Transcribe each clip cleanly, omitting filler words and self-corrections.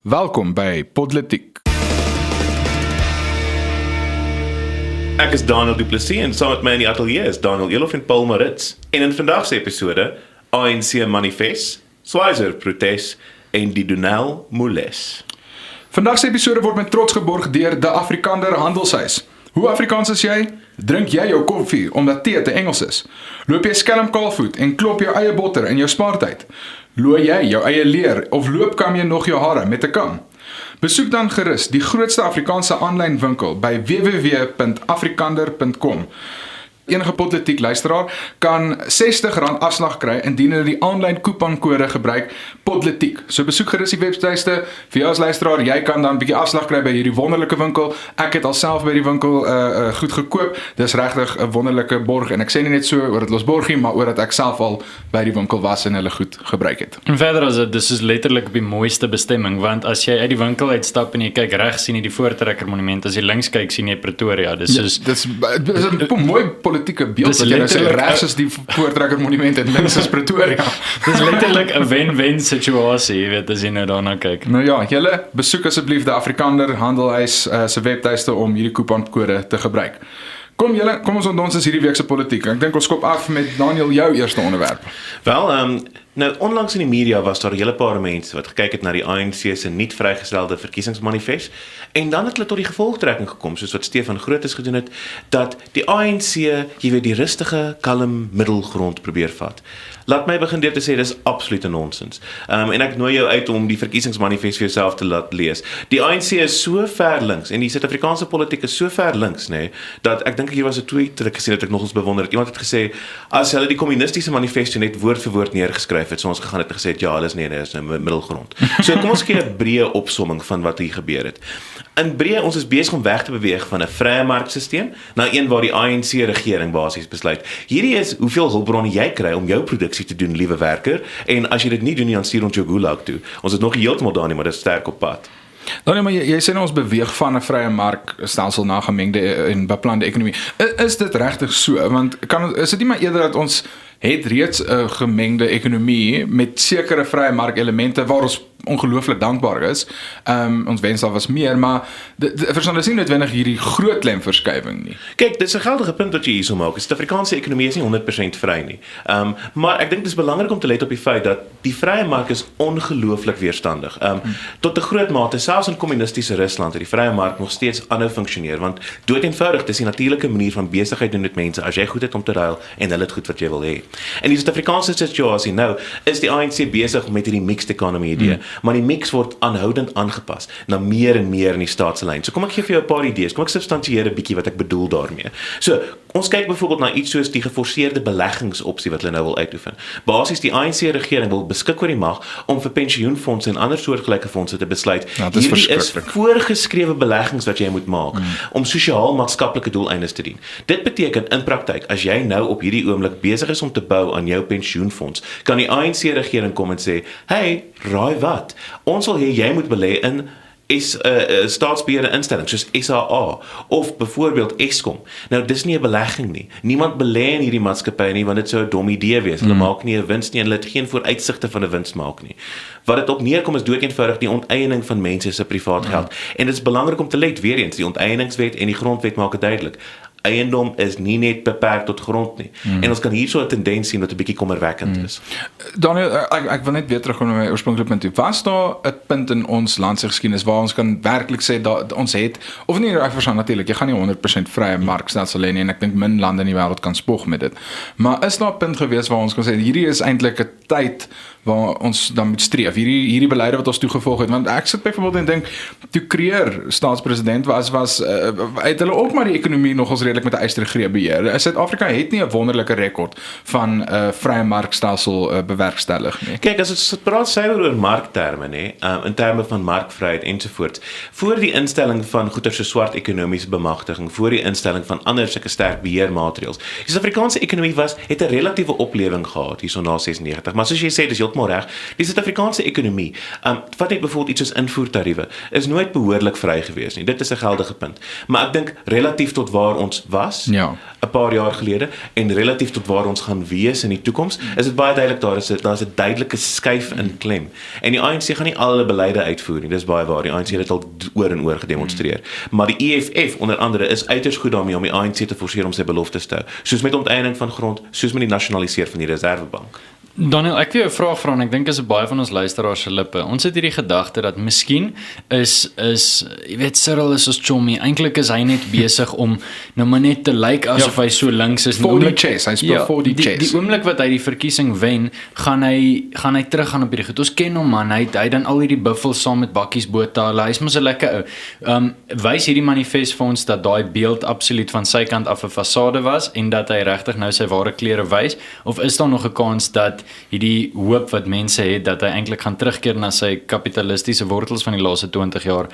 Welkom by Podlitiek. Ek is Denel en saam met my in die ateljee is Daniel Elof en Paul Maritz. En in vandag se episode, ANC manifes, Schweizer-protes en die Denel moles. Vandag se episode word met trots geborg deur die Afrikaner Handelshuis. Hoe Afrikaans is jy? Drink jy jou koffie omdat tee te Engels is? Loop jy skelm kaalvoet en klop jou eie botter in jou spaartyd? Looi jy jou eie leer of loopkam jy nog jou hare met 'n kam? Besoek dan gerus die grootste Afrikaanse aanlyn winkel by www.afrikander.com. Enige Podlitiek luisteraar kan R60 afslag kry indien hulle die aanlyn couponkode gebruik Podlitiek. So besoek gerus die webtuiste. Vir jou as luisteraar, jy kan dan 'n bietjie afslag kry by hierdie wonderlike winkel. Ek het alself by die winkel goed gekoop. Dis regtig 'n wonderlike borg en ek sê nie net so oor dit los borgie, maar oor dat ek self al by die winkel was en hulle goed gebruik het. En verder as dit, dis is letterlik op die mooiste bestemming, want as jy uit die winkel uitstap en jy kyk reg, sien jy die Voortrekker monument, as jy links kyk sien jy Pretoria. Dis is dis 'n mooi politieke beeld wat jy nou sê, regs is die Voortrekker monument en links is Pretoria. Dis letterlik 'n wen-wen situasie, jy weet, as jy nou daarna kyk. Nou ja, julle besoek asseblief die Afrikaner Handelshuis se webtuiste om hierdie couponkode te gebruik. Kom ons ons is hierdie week se politiek. Ek dink ons skop af met Daniel, jou eerste onderwerp. Wel, nou onlangs in die media was daar 'n hele paar mense wat gekyk het na die ANC se nuut vrygestelde verkiesingsmanifes en dan het hulle tot die gevolgtrekking gekom, soos wat Stefan Grootes gedoen het, dat die ANC, jy weet, die rustige, kalm middelgrond probeer vat. Laat my begin deur te sê, dis absolute nonsens. En ek nooi jou uit om die verkiesingsmanifest vir jouself te laat lees. Die ANC is so ver links, en die Suid-Afrikaanse politiek is so ver links, nee, dat ek dink hier was 'n tweet wat ek gesien het, ek nogals bewonder het. Iemand het gesê, as hulle die kommunistiese manifesto net woord vir woord neergeskryf het, so ons gegaan het en gesê het, ja, hulle is is 'n middelgrond. So kom ons gee 'n breë opsomming van wat hier gebeur het. In breë, ons is besig om weg te beweeg van 'n vrye markstelsel na een waar die ANC-regering basies besluit. Hierdie is hoeveel hulpbronne jy kry om jou produksie te doen, liewe werker, en as jy dit nie doen, dan stuur ons jou gulag toe. Ons is nog heeltemal daar nie, maar dit is sterk op pad. Nou nee, maar jy sê nou ons beweeg van 'n vrye markstelsel na gemengde en beplande ekonomie. Is dit regtig so? Want is dit nie maar eerder dat ons het reeds 'n gemengde ekonomie met sekere vrye markelemente waar ons ongelooflik dankbaar is. Ons wens daar was meer, maar verstaan, dis nie noodwendig hierdie groot klemverskywing nie. Kyk, dis 'n geldige punt wat jy hierso maak. Die Suid-Afrikaanse ekonomie is nie 100% vry nie. Maar ek dink dis belangrik om te let op die feit dat die vrye mark is ongelooflik weerstandig. Tot 'n groot mate, selfs in kommunistiese Rusland het die vrye mark nog steeds aanhou funksioneer, want dood eenvoudig, dis die natuurlike manier van besigheid doen met mense, as jy goed het om te ruil en hulle het goed wat jy wil hê. En die Suid-Afrikaanse situasie nou, is die ANC besig met hierdie mixed economy idee. Maar die mix word aanhoudend aangepas na meer en meer in die staatslyn. So kom ek gee vir jou 'n paar idees. Kom ek substantieer 'n bietjie wat ek bedoel daarmee. So, ons kyk byvoorbeeld na iets soos die geforseerde beleggingsopsie wat hulle nou wil uitoefen. Basies die ANC-regering wil beskik oor die mag om vir pensioenfondse en ander soortgelyke fondse te besluit. Ja, hierdie is voorgeskrewe beleggings wat jy moet maak om sosiaal-maatskaplike doeleindes te dien. Dit beteken in praktyk, as jy nou op hierdie oomblik besig is om te bou aan jou pensioenfonds, kan die ANC-regering kom en sê, hey, raai wat? Ons wil hê jy moet belê in staatsbeheerde instellings soos SAA of byvoorbeeld Eskom. Nou dis nie 'n belegging nie. Niemand belê in hierdie maatskappy nie, want dit sou 'n dom idee wees. Hulle maak nie 'n wins nie en hulle het geen vooruitsigte van 'n wins maak nie. Wat dit op neerkom is doodeenvoudig die onteiening van mense se privaat geld. En dit is belangrik om te let, weer eens, die onteieningswet en die grondwet maak dit duidelik. Eiendom is nie net beperk tot grond nie. En ons kan hier so 'n tendens sien wat 'n bietjie kommerwekkend is. Daniel, ek wil net weer terugkom na my oorspronklike punt toe. Was daar 'n punt in ons land se geskiedenis waar ons kan werklik sê dat ons het, of nie, ek verstaan natuurlik, jy gaan nie 100% vrye markstelsel hê nie, en ek dink min lande in die wêreld kan spog met dit. Maar is daar 'n punt gewees waar ons kan sê hierdie is eintlik 'n tyd waar ons dan moet streef, hierdie beleide wat ons toegevolg het, want ek sit byvoorbeeld en dink, toe Kreer staatspresident was het hulle ook maar die ekonomie nogals redelik met 'n ysterige greep beheer. Suid-Afrika het nie 'n wonderlike rekord van vrye markstelsel bewerkstellig nie. Kyk, as ons praat suiwer oor markterme, in terme van markvryheid ensovoorts, voor die instelling van goeder so swart ekonomiese bemagtiging, voor die instelling van ander sulke sterk beheermaatreëls, die Suid-Afrikaanse ekonomie het 'n relatiewe oplewing gehad hierso na 96, maar soos jy sê, dis heeltemal reg. Die Suid-Afrikaanse ekonomie, wat net byvoorbeeld iets soos invoertariewe, is nooit behoorlik vry gewees nie. Dit is 'n geldige punt. Maar ek dink relatief tot waar ons was, Ja. 'n paar jaar gelede, en relatief tot waar ons gaan wees in die toekoms, is dit baie duidelik, daar is 'n duidelike skuif in klem. En die ANC gaan nie al hulle beleide uitvoer nie, dis baie waar, die ANC het dit al oor en oor gedemonstreer. Maar die EFF, onder andere, is uiters goed daarmee om die ANC te forceer om sy beloftes te hou, soos met onteiening van grond, soos met die nasionaliseer van die Reservebank. Daniel, ek wil jou 'n vraag vra en ek dink is baie van ons luisteraars se lippe. Ons het hierdie gedagte dat miskien is jy weet Cyril is ons chommy. Eintlik is hy net besig om nou maar net te lyk asof hy so links is. For die chess, hy speel for die chess. Die oomblik wat hy die verkiesing wen, gaan hy teruggaan op hierdie goed. Ons ken hom man, hy dan al hierdie buffels saam met bakkies bottale. Hy's mos 'n lekker ou. Wys hierdie manifes vir ons dat daai beeld absoluut van sy kant af 'n fasade was en dat hy regtig nou sy ware kleure wys, of is daar nog 'n kans dat hierdie hoop wat mense het dat hy eintlik gaan terugkeer na sy kapitalistiese wortels van die laaste 20 jaar,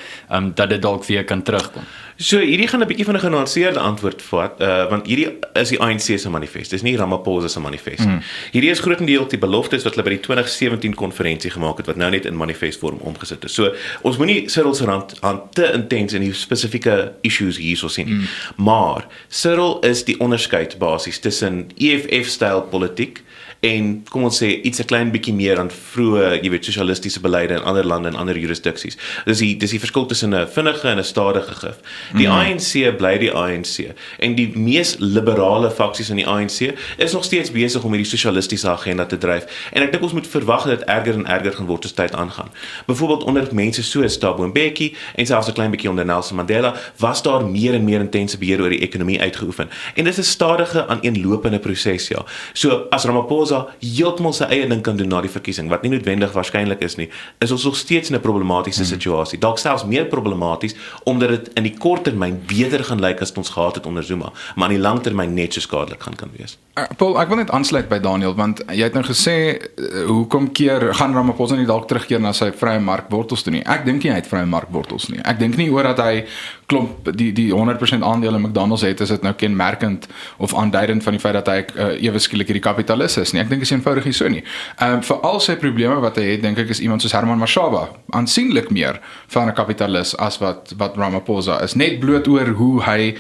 dat dit dalk weer kan terugkom? So hierdie gaan 'n bietjie van 'n genuanceerde antwoord vat, want hierdie is die ANC se manifest, dis nie Ramaphosa se manifest nie. Hierdie is grootendeels die beloftes wat hulle by die 2017 konferensie gemaak het, wat nou net in manifestvorm omgesit is. So ons moenie Cyril se hand te intens in die spesifieke issues hierso sien. Maar Cyril is die onderskeid basies tussen EFF-styl politiek en kom ons sê iets 'n klein bietjie meer aan vroeë, jy weet, sosialistiese beleide in ander lande en ander jurisdiksies. Dis die verskil tussen 'n vinnige en 'n stadige gif. Die ANC bly die ANC en die mees liberale faksies in die ANC is nog steeds besig om hierdie sosialistiese agenda te dryf. En ek dink ons moet verwag dat dit erger en erger gaan word as tyd aangaan. Byvoorbeeld onder mense soos Thabo Mbeki en selfs 'n klein bietjie onder Nelson Mandela was daar meer en meer intense beheer oor die ekonomie uitgeoefen. En dit is 'n stadige aaneenlopende proses, ja. So as Ramaphosa heeltemal sy eie ding kan doen na die verkiesing, wat nie noodwendig waarskynlik is nie, is ons nog steeds in 'n problematiese situasie. Dalk selfs meer problematies, omdat dit in die kort termyn beter gaan lyk as ons gehad het onder Zuma, maar in die lang termyn net so skadelik kan wees. Paul, ek wil net aansluit by Daniel, want jy het nou gesê, hoekom gaan Ramaphosa nie dalk terugkeer na sy vrye markwortels toe nie? Ek dink nie hy het vrye markwortels nie. Ek dink nie oor dat hy klomp die 100% aandele in McDonald's het, is dit nou kenmerkend of aanduidend van die feit dat hy ewe skielik hierdie kapitalis is nie. Ek dink is eenvoudig nie so nie. Vir al sy probleme wat hy het, dink ek is iemand soos Herman Mashaba aansienlik meer van 'n kapitalis as wat Ramaphosa is. Net bloot oor hoe hy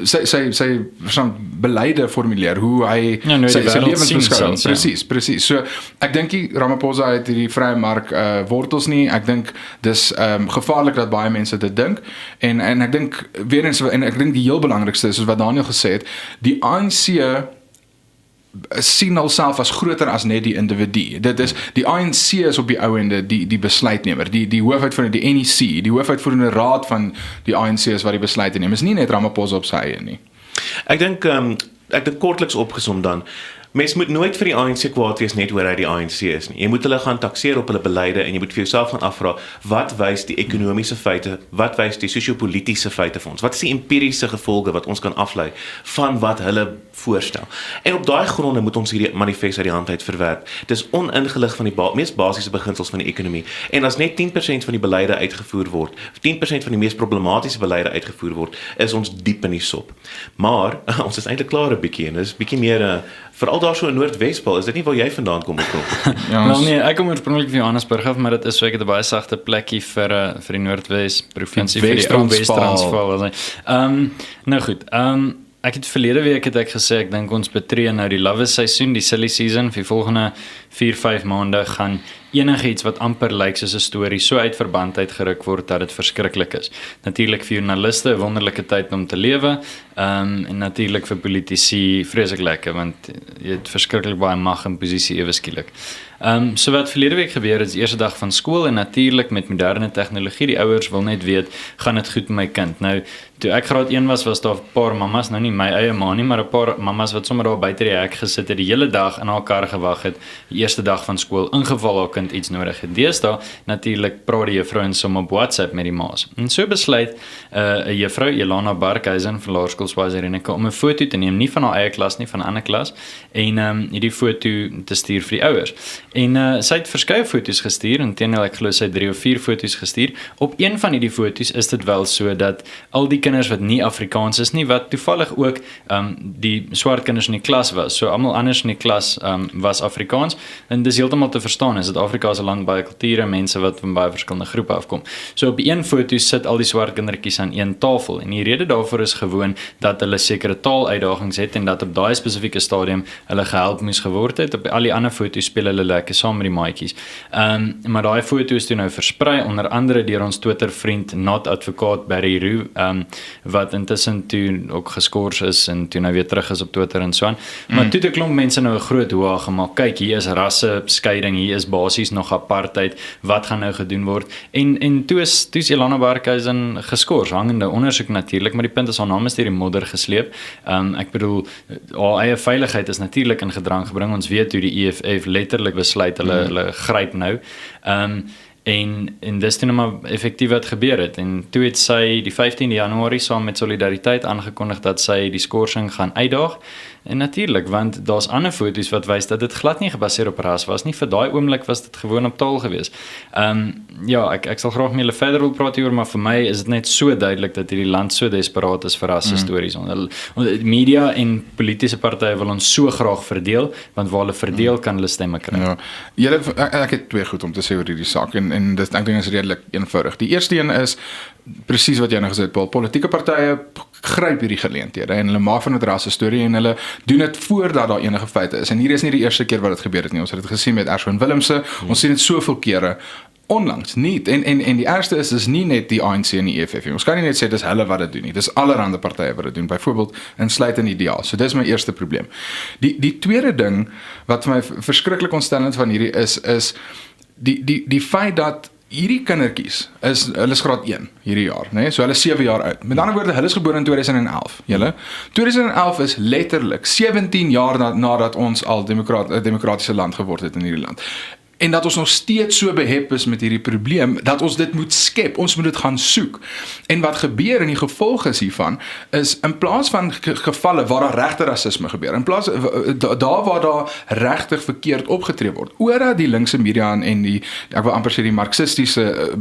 sy beleide formuleer, hoe hy sy lewensbeskouing, presies. So ek dink nie Ramaphosa het hierdie vrye mark wortels nie. Ek dink dis gevaarlik dat baie mense dit dink en ek dink weer eens, en ek dink die heel belangrikste is soos wat Daniel gesê het, die ANC sien alself as groter as net die individu. Dit is, die ANC is op die ou ende die besluitnemer, die hoofuitvoerende, die NEC, die hoofuitvoerende raad van die ANC is wat die besluite neem. Is nie net Ramaphosa op sy eie nie. Ek dink kortliks opgesom dan, mens moet nooit vir die ANC kwaad wees net oor hy die ANC is nie. Jy moet hulle gaan takseer op hulle beleide en jy moet vir jouself gaan afvra, wat wys die ekonomiese feite, wat wys die sosio-politiese feite vir ons? Wat is die empiriese gevolge wat ons kan aflei van wat hulle voorstel? En op daai gronde moet ons hierdie manifest uit die hand uit verwerp. Dit is oningelig van die mees basiese beginsels van die ekonomie. En as net 10% van die beleide uitgevoer word, 10% van die mees problematiese beleide uitgevoer word, is ons diep in die sop. Maar ons is eintlik klaar 'n bietjie en dit is bietjie meer veral daar so in Noord-Wespaal, is dit nie waar jy vandaan kom ook? Wel nee, ek kom oorspronklik van Johannesburg af, maar dit is so ek het 'n baie sagte plekkie vir die Noordwes provinsie, vir die ou Wes-Transvaal. Nou goed, ek het verlede week ek gesê, ek dink ons betree nou die lawwe seisoen, die silly season, vir die volgende 4-5 maande gaan enige iets wat amper lyk soos 'n storie so uit verband uitgeruk word dat dit verskriklik is. Natuurlik vir joernaliste 'n wonderlike tyd om te lewe, en natuurlik vir politici vreeslik lekker, want jy het verskriklik baie mag en posisie ewe skielik. So wat verlede week gebeur is die eerste dag van skool en natuurlik met moderne tegnologie, die ouers wil net weet, gaan dit goed met my kind? Nou, toe ek graad 1 was daar 'n paar mammas, nou nie my eie ma nie, maar 'n paar mammas wat sommer daar buite die hek gesit het, die hele dag in haar kar gewag het, die eerste dag van skool, ingeval haar kind iets nodig het. Deesdae natuurlik praat die juffrouens sommer op WhatsApp met die ma's. En so besluit 'n juffrou, Elana Barkhuizen van laerskool Schweizer-Reneke, om 'n foto te neem, nie van haar eie klas nie, van 'n ander klas, en hierdie foto te stuur vir die ouers. En sy het verskeie foto's gestuur, en teenoor ek glo sy het 3 of 4 foto's gestuur. Op een van hierdie foto's is dit wel so dat al die kinders wat nie Afrikaans is nie, wat toevallig ook die swart kinders in die klas was, so almal anders in die klas was Afrikaans, en dis heeltemal te verstaan, is dit Suid-Afrika is 'n land baie kulture, mense wat van baie verskillende groepe afkom. So op een foto sit al die swart kindertjies aan een tafel en die rede daarvoor is gewoon dat hulle sekere taaluitdagings het en dat op daai spesifieke stadium hulle gehelp moes geword het. Op al die ander foto's speel hulle lekker saam met die maatjies. Maar daai foto's toe nou versprei onder andere deur ons Twitter vriend Not Advokaat Barry Roo, wat intussen toe ook geskort is en toe nou weer terug is op Twitter en so aan. Maar toe het 'n klomp mense nou 'n groot hoog gemaak. Kyk, hier is rasse skeiding, hier is basies nog apartheid. Wat gaan nou gedoen word? En toe is Ilana Barkhuizen geskort, hangende ondersoek natuurlik, maar die punt is haar naam is deur die modder gesleep. Ek bedoel, haar eie veiligheid is natuurlik in gedrang gebring. Ons weet hoe die EFF letterlik besluit hulle gryp nou. En dis toe nou maar effektief wat gebeur het. En toe het sy die 15de Januarie saam met Solidariteit aangekondig dat sy die skorsing gaan uitdaag. En natuurlik, want daar's ander foto's wat wys dat dit glad nie gebaseer op ras was nie. Vir daai oomblik was dit gewoon op taal gewees. Ja, ek sal graag met julle verder wil praat hieroor, maar vir my is dit net so duidelik dat hierdie land so desperaat is vir rasse stories. Media en politieke partye wil ons so graag verdeel, want waar hulle verdeel kan hulle stemme kry. Ja, ek het twee goed om te sê oor hierdie saak en dit ek dink is redelik eenvoudig. Die eerste een is presies wat jy nou gesê het, Paul. Politieke partye gryp hierdie geleenthede en hulle maak van dit rasse storie en hulle doen dit voordat daar enige feite is. En hier is nie die eerste keer wat dit gebeur het nie. Ons het dit gesien met Ashwin Willemse. Ons sien dit soveel kere onlangs nie. En die ergste is nie net die ANC en die EFF. Ons kan nie net sê dis hulle wat dit doen nie. Dis allerhande partye wat dit doen. Byvoorbeeld insluitend Ideaal. So dis my eerste probleem. Die tweede ding wat vir my verskriklik ontstellend van hierdie is die feit dat hierdie kindertjies hulle is graad 1 hierdie jaar, né? So hulle is 7 jaar oud. Met ander woorde, hulle is gebore in 2011. 2011 is letterlik 17 jaar nadat ons al 'n demokratiese land geword het in hierdie land. En dat ons nog steeds so behep is met hierdie probleem, dat ons dit moet skep, ons moet dit gaan soek. En wat gebeur en die gevolg is hiervan, is in plaas van gevalle waar daar regte rasisme gebeur, in plaas daar waar daar regtig verkeerd opgetree word, oordat die linkse media en die, ek wil amper sê die marxistiese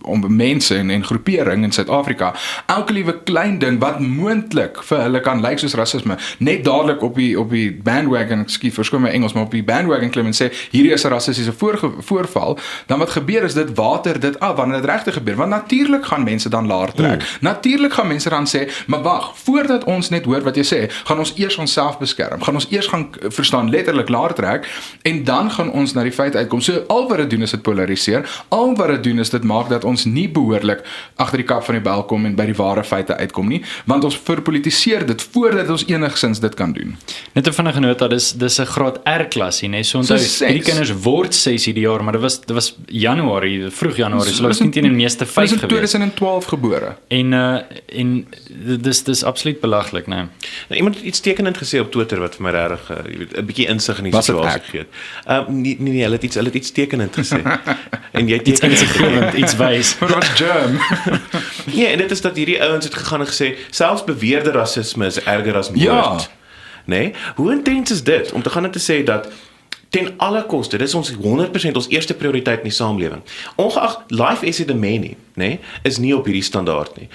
om mense en groepering in Suid-Afrika, elke liewe klein ding wat moontlik vir hulle kan lyk soos rasisme, net dadelik op die bandwagon, verskoon my Engels, maar op die bandwagon klim en sê, hierdie is 'n rassistiese voorval, dan wat gebeur is, dit water dit af, wanneer dit regtig gebeur, want natuurlik gaan mense dan laer trek, natuurlik gaan mense dan sê, maar wag, voordat ons net hoor wat jy sê, gaan ons eers onsself beskerm, gaan ons eers gaan verstaan, letterlik laer trek, en dan gaan ons na die feit uitkom, so al wat dit doen is dit polariseer, al wat dit doen is dit maak dat ons nie behoorlik agter die kap van die bel kom en by die ware feite uitkom nie, want ons verpolitiseer dit voordat ons enigsins dit kan doen. Net 'n vinnige nota, dis 'n graad R klasie, né? So onthou, hierdie kinders word 6 hierdie jaar, maar dit was Januarie, vroeg Januarie, so hulle is nie teen die meeste 5 gewees. Hulle is in 2012 gebore. En dis absoluut belaglik, né? Nou, iemand het iets tekenend gesê op Twitter wat vir my regtig 'n bietjie insig in die situasie gegee het. Nee, hulle het iets tekenend gesê. En jy iets insiggewend, iets wys. Maar wat germ. Ja, en dit is dat hierdie ouens het gegaan en gesê, selfs beweerde rasisme is erger as moord. Ja. Nee? Hoe intens is dit om te gaan en te sê dat ten alle koste, dit is ons 100% ons eerste prioriteit in die samelewing. Ongeag life is the many, nee, is nie op hierdie standaard nie.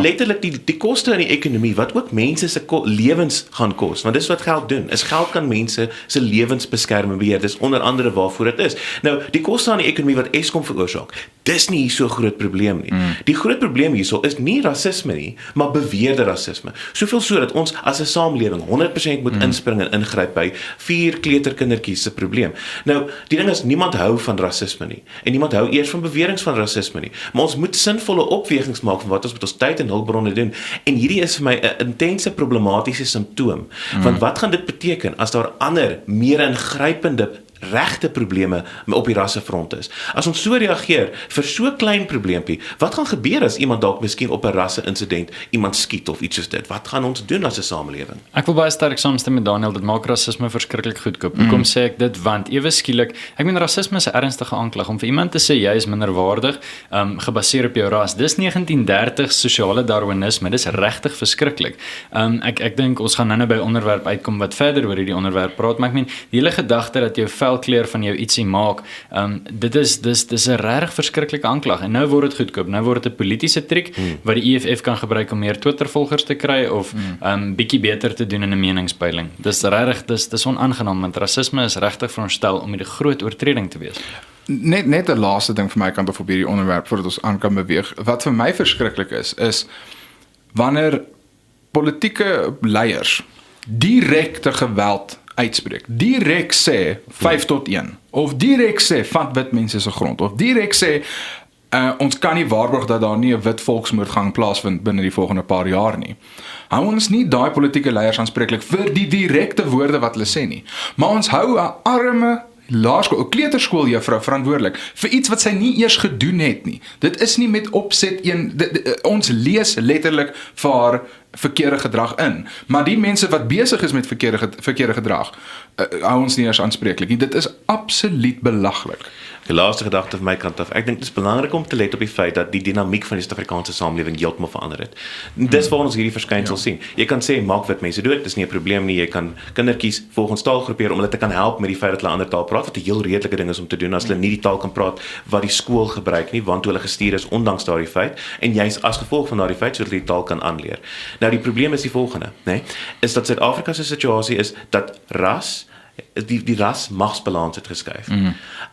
Letterlik die koste in die ekonomie wat ook mense se lewens gaan kos, want dis wat geld doen. Is geld kan mense se lewens beskerm en beheer. Dis onder andere waarvoor dit is. Nou, die koste aan die ekonomie wat Eskom veroorsaak, dis nie so groot probleem nie. Die groot probleem hierso is nie rasisme nie, maar beweerde rasisme. Soveel so dat ons as 'n samelewing 100% moet inspring en ingryp by 4 kleuterkindertjies se probleem. Nou, die ding is, niemand hou van rasisme nie. En niemand hou eers van beweringe van rasisme nie. Maar ons moet sinvolle opwegings maak van wat ons met ons tyd en hulpbronne doen. En hierdie is vir my 'n intense problematiese simptoom. Want wat gaan dit beteken as daar ander, meer ingrypende regte probleme op die rassefront is? As ons so reageer vir so klein probleempie, wat gaan gebeur as iemand dalk miskien op 'n rasse-insident iemand skiet of iets soos dit? Wat gaan ons doen as 'n samelewing? Ek wil baie sterk saamstem met Daniel, dit maak rasisme verskriklik goedkoop. Hoekom sê ek dit? Want ewe skielik, ek meen rasisme is 'n ernstige aanklag. Om vir iemand te sê jy is minderwaardig, gebaseer op jou ras, dis 1930 sosiale darwinisme, dis regtig verskriklik. Ek dink ons gaan nou by onderwerp uitkom wat verder oor hierdie onderwerp praat, maar ek meen, die hele gedagte dat jou velkleur van jou ietsie maak, dis 'n regtig verskriklike aanklag. En nou word dit goedkoop. Nou word dit 'n politieke triek wat die EFF kan gebruik om meer Twitter-volgers te kry of bietjie beter te doen in 'n meningspeiling. Dis regtig, dis onaangenaam, want rasisme is regtig veronderstel om 'n groot oortreding te wees. Net 'n laaste ding vir my kant op hierdie onderwerp voordat ons aan kan beweeg. Wat vir my verskriklik is wanneer politieke leiers direkte geweld uitspreek. Direk sê 5-1 of direk sê vat wit mense se grond of direk sê ons kan nie waarborg dat daar nie 'n wit volksmoord gaan plaasvind binne die volgende paar jaar nie. Hou ons nie daai politieke leiers aanspreeklik vir die direkte woorde wat hulle sê nie, maar ons hou 'n arme laerskool, 'n kleuterskooljuffrou verantwoordelik vir iets wat sy nie eers gedoen het nie. Dit is nie met opset ons lees letterlik vir haar verkeerde gedrag in, maar die mense wat besig is met verkeerde gedrag, hou ons nie eers aanspreeklik nie. Dit is absoluut belaglik. Die laaste gedagte van my kant af. Ek dink dit is belangrik om te let op die feit dat die dinamiek van die Suid-Afrikaanse samelewing heeltemal verander het. Dis waar ons hierdie verskynsel sien. Jy kan sê maak wit mense dood, dis nie 'n probleem nie. Jy kan kindertjies volgens taal groepeer om hulle te kan help met die feit dat hulle 'n ander taal praat, wat 'n heel redelike ding is om te doen as hulle nie die taal kan praat wat die skool gebruik nie, want hulle gestuur is ondanks daardie feit en jy's as gevolg van daardie feit sodat hulle die taal kan aanleer. Nou die probleem is die volgende, né? Is dat Suid-Afrika se situasie is dat die rasmagsbalans het geskuif.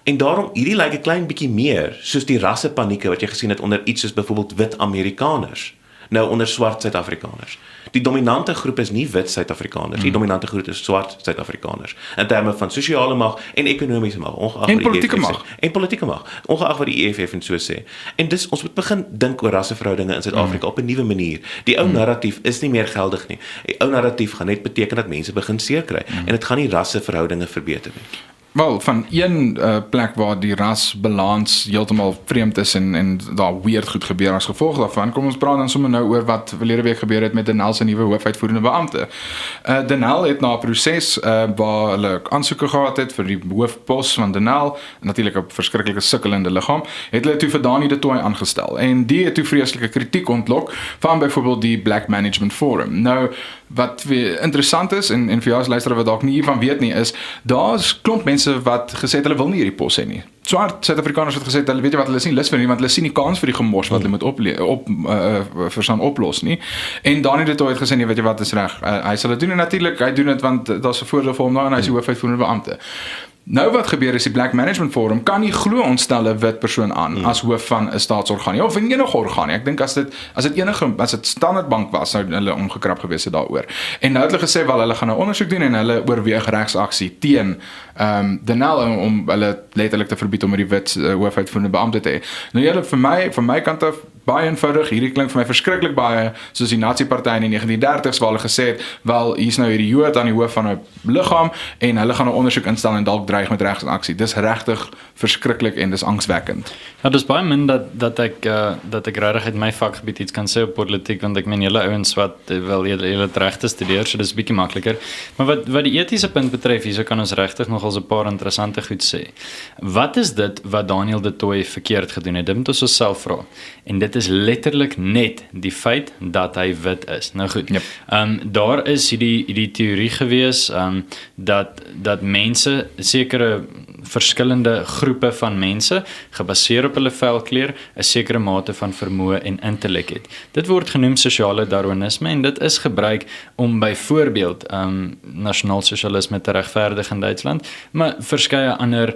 En daarom, hierdie lyk 'n klein bietjie meer soos die rassepanieke wat jy gesien het onder iets soos byvoorbeeld wit Amerikaners, nou onder swart Suid-Afrikaners. Die dominante groep is nie wit Suid-Afrikaners, die dominante groep is swart Suid-Afrikaners, in terme van sosiale mag en ekonomiese mag, ongeag en wat die politieke EFF mag. sê. En politieke mag, ongeag wat die EFF en so sê. En dis, ons moet begin dink oor rasseverhoudinge in Suid-Afrika op 'n nuwe manier. Die ou narratief is nie meer geldig nie. Die ou narratief gaan net beteken dat mense begin seer kry, en dit gaan nie rasseverhoudinge verbeter nie. Wel, van een plek waar die rasbalans heeltemal vreemd is en daar weird goed gebeur as gevolg daarvan, kom ons praat dan sommer nou oor wat verlede week gebeur het met Denel se nuwe hoofuitvoerende beampte. Denel het na 'n proses waar hulle aansoeke gehad het vir die hoofpos van Denel, natuurlik 'n verskriklike sukkelende liggaam, het hulle toe vir Dani de Tooy aangestel. En die het toe vreeslike kritiek ontlok van byvoorbeeld die Black Management Forum. Nou, wat weer interessant is, en vir jou as luisteraar wat dalk nie hiervan weet nie, is, daar's klomp mense wat gesê het hulle wil nie hierdie pos hê nie. Swart Suid-Afrikaners het gesê het hulle weet jy wat, hulle is nie lus vir nie, want hulle sien nie kans vir die gemors wat hulle moet oplos nie. En Dani de Tooy het gesê nee, weet jy wat, is reg. Hy sal dit doen en natuurlik hy doen dit want daar's 'n voordeel vir hom daar en hy is die hoofuitvoerende beampte. Nou wat gebeur is die Black Management Forum kan nie glo ons stel 'n wit persoon aan as hoof van 'n staatsorgaan of enige orgaan nie. Ek dink as dit Standard Bank was, sou hulle omgekrap gewees het daaroor. En nou het hulle gesê wel hulle gaan 'n ondersoek doen en hulle oorweeg regsaksie teen Denel om hulle letterlik te verbied om die wit hoofuitvoerende beampte te hê. Nou julle van my kant af baie eenvoudig, hierdie klink vir my verskriklik baie soos die Nazi-party in die 1930s waar hulle gesê het, wel hier's nou hierdie Jood aan die hoof van 'n liggaam en hulle gaan 'n ondersoek instel en dalk dreig met regsaksie. Dis regtig verskriklik en dis angswekkend. Ja, dis baie min dat ek regtig uit my vakgebied iets kan sê op Podlitiek, want ek meen julle ouens wat wel julle regte studeer, so dis bietjie makliker. Maar wat die etiese punt betref, hierso kan ons regtig nogals 'n paar interessante goed sê. Wat is dit wat Daniel de Tooy verkeerd gedoen het? Dit moet ons osself vra. En dit is letterlik net die feit dat hy wit is. Nou goed, yep. Daar is hierdie teorie gewees, dat mense, sekere verskillende groepe van mense, gebaseer op hulle velkleur, 'n sekere mate van vermoë en intellek het. Dit word genoem sosiale darwinisme en dit is gebruik om byvoorbeeld nasionaal-sosialisme te regverdig in Duitsland, maar verskeie ander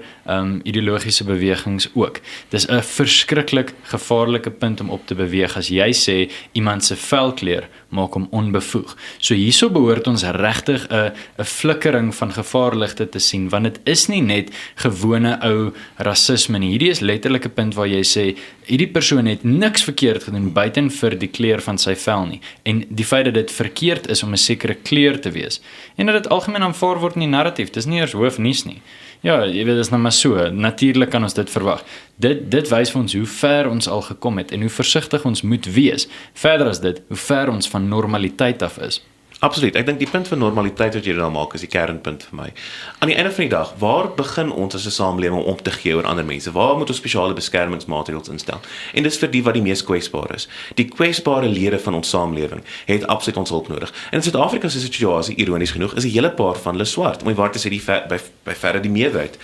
ideologiese bewegings ook. Dis 'n verskriklik gevaarlike punt om op te beweeg as jy sê iemand se velkleur maak hom onbevoeg. So hierso behoort ons regtig 'n flikkering van gevaarligte te sien, want dit is nie net gewone ou rasisme nie. Hierdie is letterlik 'n punt waar jy sê hierdie persoon het niks verkeerd gedoen buiten vir die kleur van sy vel nie. En die feit dat dit verkeerd is om 'n sekere kleur te wees en dat dit algemeen aanvaar word in die narratief, dis nie eers hoofnuus nie. Ja, jy weet, dis nou maar so. Natuurlik kan ons dit verwag. Dit wys vir ons hoe ver ons al gekom het en hoe versigtig ons moet wees. Verder as dit, hoe ver ons van normaliteit af is. Absoluut. Ek dink die punt van normaliteit wat jy dan maak is die kernpunt vir my. Aan die einde van die dag, waar begin ons as 'n samelewing om te gee oor ander mense? Waar moet ons spesiale beskermingsmaatreëls instel? En dis vir die wat die mees kwesbaar is. Die kwesbare lede van ons samelewing het absoluut ons hulp nodig. En in Suid-Afrika se situasie, ironies genoeg, is 'n hele paar van hulle swart. Om waar te sê by verre die meerderheid.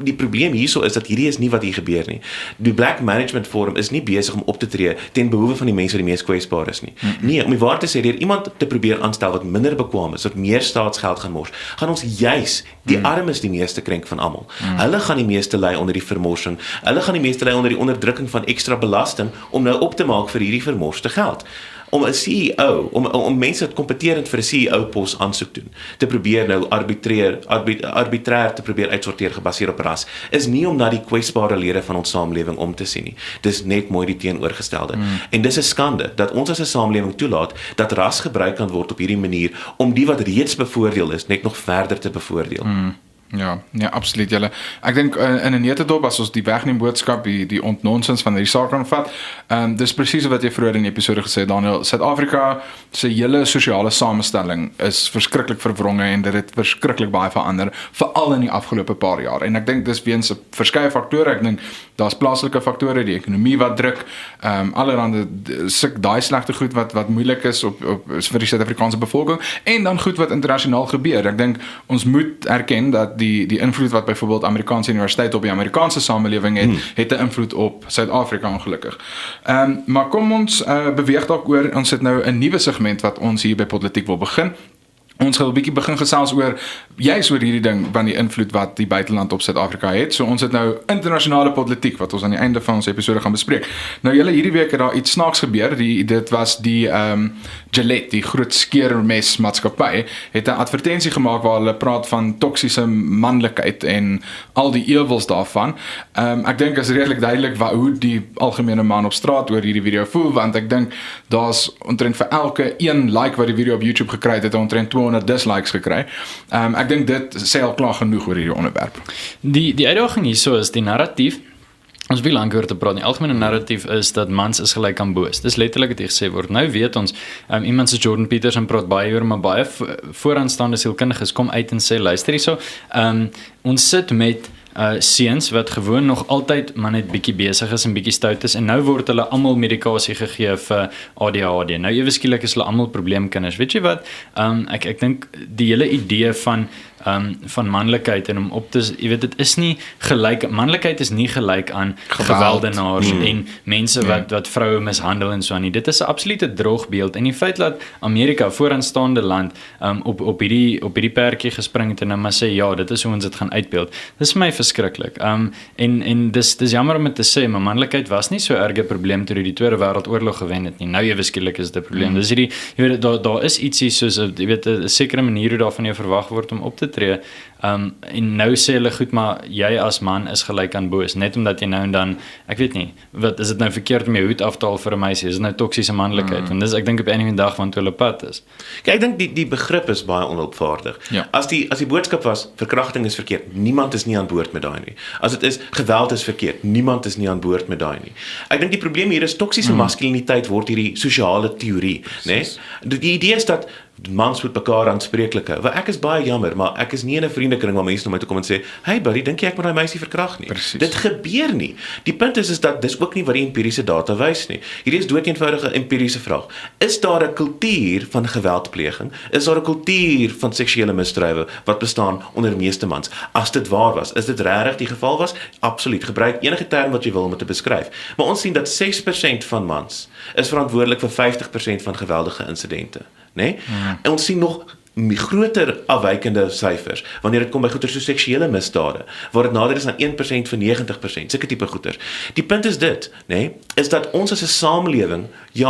Die probleem hierso is dat hierdie is nie wat hier gebeur nie. Die Black Management Forum is nie besig om op te tree ten behoewe van die mense wat die mees kwesbaar is nie. Nee, om waar te sê, deur iemand te probeer aanstel wat minder bekwaam is, wat meer staatsgeld gaan mors, gaan ons juis die armes die meeste krenk van almal. Hulle gaan die meeste ly onder die vermorsing. Hulle gaan die meeste ly onder die onderdrukking van ekstra belasting om nou op te maak vir hierdie vermorste geld. Om 'n CEO, om mense wat kompeterend vir 'n CEO pos aansoek doen, te probeer nou arbitrair te probeer uitsorteer gebaseer op ras, is nie om na die kwesbare lede van ons samelewing om te sien nie. Dis net mooi die teenoorgestelde. En dis 'n skande dat ons as 'n samelewing toelaat dat ras gebruik kan word op hierdie manier om die wat reeds bevoordeel is net nog verder te bevoordeel. Ja, absoluut julle. Ek dink in 'n netedop as ons die wegneem boodskap, die ontnonsens van hierdie saak aanvat, dis presies wat jy vroeër in die episode gesê het, Denel. Suid-Afrika se hele sosiale samestelling is verskriklik verwronge en dit het verskriklik baie verander, veral in die afgelope paar jaar. En ek dink dis weens 'n verskeie faktore. Ek dink daar's plaaslike faktore, die ekonomie wat druk, allerhande daai slegte goed wat moeilik is op vir die Suid-Afrikaanse bevolking, en dan goed wat internasionaal gebeur. Ek dink ons moet erken dat die invloed wat byvoorbeeld Amerikaanse universiteite op die Amerikaanse samelewing het 'n invloed op Suid-Afrika ongelukkig. Maar kom ons beweeg dalk oor, ons het nou 'n nuwe segment wat ons hier by Podlitiek wil begin. Ons gaan 'n bietjie begin gesels oor hierdie ding van die invloed wat die buiteland op Suid-Afrika het. So ons het nou internasionale politiek wat ons aan die einde van ons episode gaan bespreek. Nou julle, hierdie week het daar iets snaaks gebeur. Dit was die Gillette, die groot skeermes maatskappy, het 'n advertensie gemaak waar hulle praat van toksiese manlikheid en al die ewels daarvan. Ek dink is redelik duidelik hoe die algemene man op straat oor hierdie video voel, want ek dink daar's omtrent vir elke een like wat die video op YouTube gekry het omtrent 200 dislikes gekry. Ek dink dit sê al klaar genoeg oor hierdie onderwerp. Die uitdaging hierso is die narratief. Ons wil lank oor te praat. Die algemene narratief is dat mans is gelyk aan boos. Dis letterlik wat hier gesê word. Nou weet ons, iemand soos Jordan Peterson praat baie oor, maar baie vooraanstaande sielkundiges kom uit en sê, luister hierso, ons sit met seuns wat gewoon nog altyd maar net bietjie besig is en bietjie stout is, en nou word hulle almal medikasie gegee vir ADHD. Nou ewe skielik is hulle almal probleemkinders. Weet jy wat? Ek dink die hele idee van manlikheid en om op te, jy weet, dit is nie gelyk, manlikheid is nie gelyk aan geweldenaars en mense wat vroue mishandel en so aan nie. Dit is 'n absolute droogbeeld, en die feit dat Amerika, vooraanstaande land, op hierdie perdjie gespring het en nou maar sê, ja, dit is hoe ons dit gaan uitbeeld. Dis vir my verskriklik. En dis jammer om dit te sê, maar manlikheid was nie so erge probleem toe die Tweede Wêreldoorlog gewen het nie. Nou ewe skielik is dit 'n probleem. Dis hierdie, jy weet, daar is ietsie soos, jy weet, 'n sekere manier hoe daarvan jou verwag word om op te tree. En nou sê hulle, goed, maar jy as man is gelyk aan boos, net omdat jy nou en dan, ek weet nie, wat is dit nou verkeerd om jou hoed af te haal vir 'n meisie? Is dit nou toksiese manlikheid? Want dis, ek dink op 'n dag want hulle pad is. Kyk, ek dink die begrip is baie onhulpvaardig. Ja. As die boodskap was verkrachting is verkeerd, niemand is nie aan boord met daai nie. As dit is geweld is verkeerd, niemand is nie aan boord met daai nie. Ek dink die probleem hier is toksiese maskuliniteit word hierdie sosiale teorie, né? Die idee is dat mans moet mekaar aanspreeklik hou. Ek is baie jammer, maar ek is nie in 'n vriendekring waar mense na my toe kom en sê, "Hey buddy, dink jy ek moet daai meisie verkragt nie?" Precies. Dit gebeur nie. Die punt is dat dis ook nie wat die empiriese data wys nie. Hierdie is doodeenvoudige empiriese vraag. Is daar 'n kultuur van geweldpleging? Is daar 'n kultuur van seksuele misdrywe wat bestaan onder meeste mans? As dit waar was, is dit regtig die geval was? Absoluut. Gebruik enige term wat jy wil om dit te beskryf. Maar ons sien dat 6% van mans is verantwoordelik vir 50% van geweldige insidente. Nee? En ons sien nog groter afwykende syfers wanneer dit kom by goeie so seksuele misdade, waar dit nader is aan 1% vir 90%, sulke tipe goeie. Die punt is dit, nee, is dat ons as 'n samelewing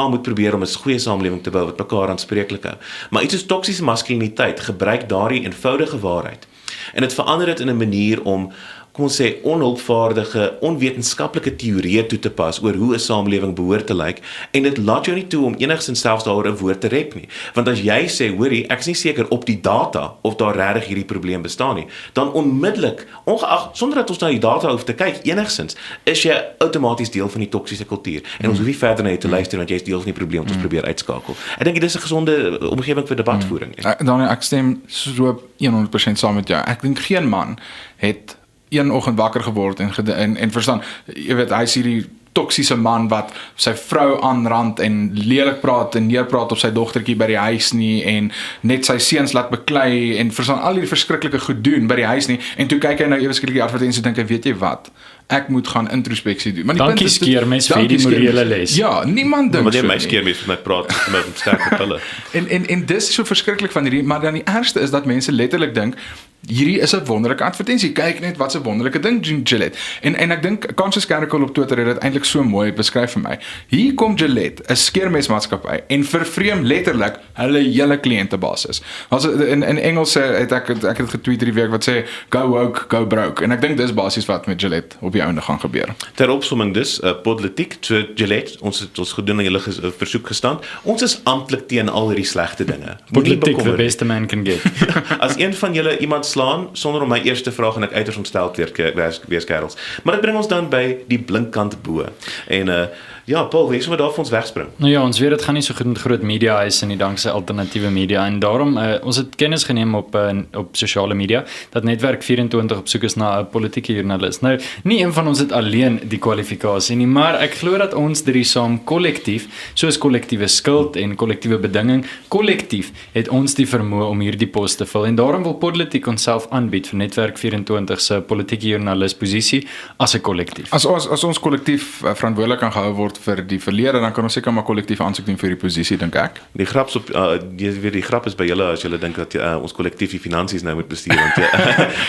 moet probeer om 'n goeie samelewing te bou wat mekaar aanspreeklik hou. Maar iets soos toksiese maskuliniteit gebruik daardie eenvoudige waarheid en dit verander dit in 'n manier om kom ons sê, onhulpvaardige, onwetenskaplike teorieë toe te pas oor hoe 'n samelewing behoort te lyk, en dit laat jou nie toe om enigstens selfs daaroor 'n woord te rep nie. Want as jy sê, hoorie, ek is nie seker op die data of daar regtig hierdie probleem bestaan nie, dan onmiddellik, ongeag, sonder dat ons na die data hoef te kyk enigstens, is jy outomaties deel van die toksiese kultuur. En ons hoef nie verder na jou te luister, want jy is deel van die probleem wat ons probeer uitskakel. Ek dink dit is 'n gesonde omgewing vir debatvoering. Daniel, ek stem so 100% saam met jou. Ek dink geen man het een oggend wakker geword en verstaan, jy weet, hy is hierdie toksiese man wat sy vrou aanrand en lelik praat en neerpraat op sy dogtertjie by die huis nie en net sy seuns laat beklei en verstaan al hierdie verskriklike goed doen by die huis nie, en toe kyk hy nou ewe skielik die advertensie en dink hy, weet jy wat, ek moet gaan introspeksie doen. Maar die dankie skeer mens vir die morele les. Ja, niemand dink Maar jy so my nie. skeer mense met my praat met sterke pille. En dis so verskriklik van hierdie, maar dan die ergste is dat mense letterlik dink, hierdie is 'n wonderlike advertensie. Kyk net wat 'n wonderlike ding doen Gillette. En ek dink Conscious Carricle op Twitter het dit eintlik so mooi beskryf vir my. Hier kom Gillette, 'n skeermesmaatskappy, en vervreem letterlik hulle hele kliëntebasis. In Engels het ek het getweet hierdie week wat sê go woke, go broke. En ek dink dis basies wat met Gillette op die einde gaan gebeur. Ter opsomming dus, Podlitiek, so Gillette, ons het ons gedoen en julle versoek gestaan. Ons is amptelik teen al hierdie slegte dinge. Podlitiek, the best a man can get. As een van julle iemand slaan, sonder om my eerste vraag en ek uiters ontsteld wees kerels. Maar dit bring ons dan by die blinkkant bo. En ja, Paul, wees wat daar vir ons wegspring. Nou ja, ons weet dit gaan nie so goed met groot media huise nie, dankse alternatiewe media, en daarom, ons het kennis geneem op sosiale media, dat Netwerk 24 op soek is na 'n politieke joernalis. Nou, nie een van ons het alleen die kwalifikasie nie, maar ek glo dat ons drie saam kollektief, soos kollektiewe skuld en kollektiewe bedinging, kollektief het ons die vermoë om hierdie pos te vul, en daarom wil Podlitiek onsself aanbied vir Netwerk 24 se politieke joernalis posisie as 'n kollektief. As ons kollektief verantwoordelik kan gehou word vir die verlede, dan kan ons seker maar kollektief aansoek doen vir die posisie, dink ek. Die grap is by julle as julle dink dat ons kollektief die finansies nou moet bestuur, want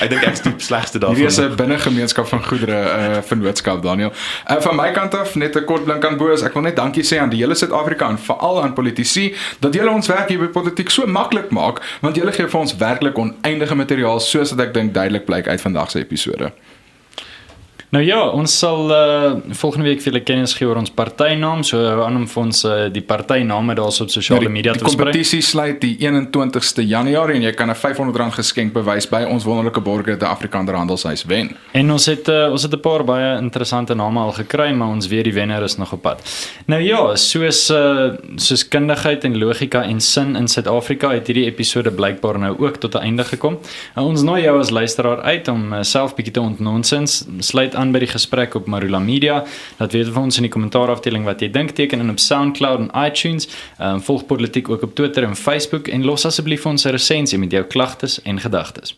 ek dink ek is die slegste daarvan. Hierdie is 'n binnegemeenskap van goedere vennootskap, Daniel. Van my kant af net 'n kort blink aan bo, ek wil net dankie sê aan die hele Suid-Afrika en veral aan politici dat julle ons werk hier by Podlitiek so maklik maak, want julle gee vir ons werklik oneindige materiaal, soos dat ek dink duidelik blyk uit vandag se episode. Nou ja, ons sal volgende week vir julle kennis gee oor ons partynaam, so hou aan om vir ons die partyname daar op sosiale media te Die versprei. kompetisie sluit die 21ste Januarie en jy kan 'n R500 geskenkbewys by ons wonderlike borgers die Afrikaner Handelshuis wen. En ons het 'n paar baie interessante name al gekry, maar ons weet die wenner is nog op pad. Nou ja, soos kundigheid en logika en sin in Suid-Afrika het hierdie episode blykbaar nou ook tot 'n einde gekom. Ons nooi jou as luisteraar uit om self bietjie te ontnonsens. Sluit aan by die gesprek op Marula Media. Laat weet vir ons in die kommentaarafdeling wat jy dink, teken in op SoundCloud en iTunes. Volg Podlitiek ook op Twitter en Facebook en los asseblief vir ons 'n resensie met jou klagtes en gedagtes.